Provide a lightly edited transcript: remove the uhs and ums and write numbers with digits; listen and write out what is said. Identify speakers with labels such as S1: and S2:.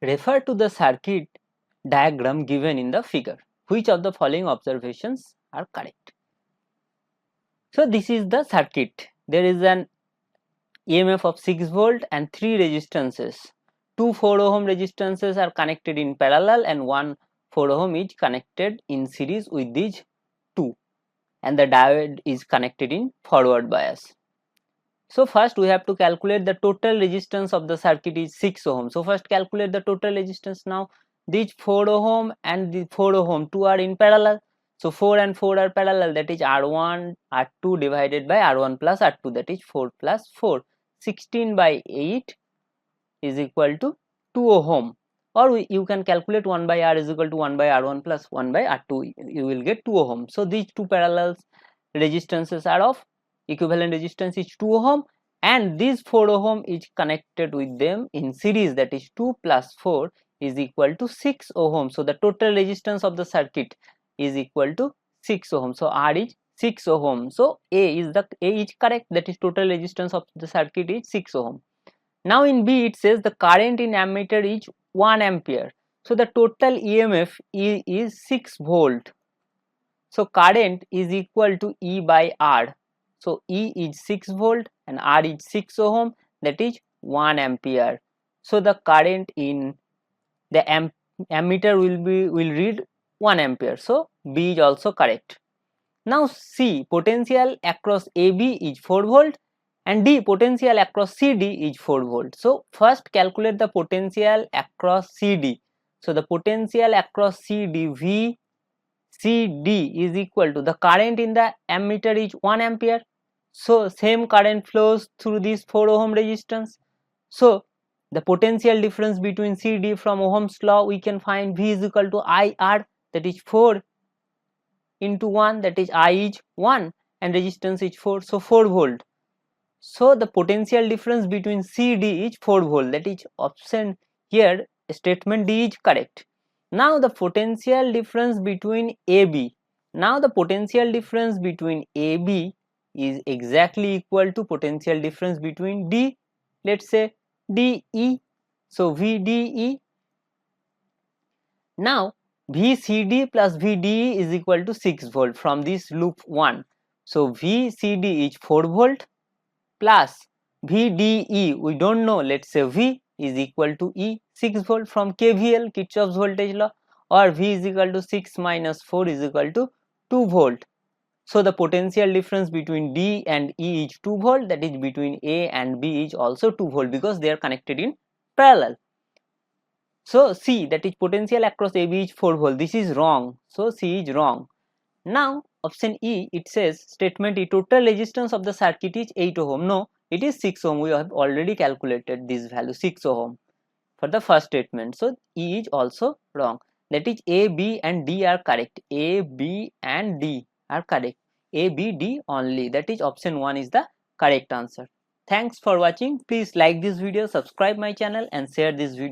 S1: Refer to the circuit diagram given in the figure. Which of the following observations are correct? So this is the circuit. There is an EMF of 6 volt and 3 resistances. Two 4 ohm resistances are connected in parallel and one 4 ohm is connected in series with these two, and the diode is connected in forward bias. So first we have to calculate the total resistance of the circuit is 6 ohm. So first calculate the total resistance. Now these 4 ohm and the 4 ohm two are in parallel. So 4 and 4 are parallel, that is R1 R2 divided by R1 plus R2, that is 4 plus 4. 16 by 8 is equal to 2 ohm, or you can calculate 1 by R is equal to 1 by R1 plus 1 by R2, you will get 2 ohm. So these two parallel resistances are of equivalent resistance is 2 ohm, and this 4 ohm is connected with them in series, that is 2 plus 4 is equal to 6 ohm. So the total resistance of the circuit is equal to 6 ohm. So R is 6 ohm. So A is correct, that is total resistance of the circuit is 6 ohm. Now in B it says the current in ammeter is 1 ampere. So the total EMF is 6 volt. So current is equal to E by R. So E is 6 volt and R is 6 ohm, that is 1 ampere. So the current in the ammeter will read 1 ampere. So B is also correct. Now C, potential across AB is 4 volt and D, potential across CD is 4 volt. So first calculate the potential across CD. So the potential across CD VCD is equal to the current in the ammeter is 1 ampere. So same current flows through this 4 ohm resistance. So the potential difference between CD from Ohm's law we can find V is equal to IR, that is 4 into 1, that is I is 1 and resistance is 4, so 4 volt. So the potential difference between CD is 4 volt, that is option here, statement D is correct. Now the potential difference between AB, now the potential difference between AB is exactly equal to potential difference between D, let's say DE, so VDE. Now VCD plus VDE is equal to 6 volt from this loop 1. So VCD is 4 volt plus VDE we don't know, let's say V is equal to E, 6 volt from KVL, Kirchhoff's voltage law, or V is equal to 6 minus 4 is equal to 2 volt. So the potential difference between D and E is 2 volt, that is between A and B is also 2 volt because they are connected in parallel. So C, that is potential across AB is 4 volt, this is wrong, so C is wrong. Now option E, it says statement E, total resistance of the circuit is 8 ohm. No, it is 6 ohm, we have already calculated this value 6 ohm for the first statement, so E is also wrong. That is A, B and D are correct. A, B and D are correct. A, B, D only, that is option 1 is the correct answer. Thanks for watching. Please like this video, subscribe my channel and share this video.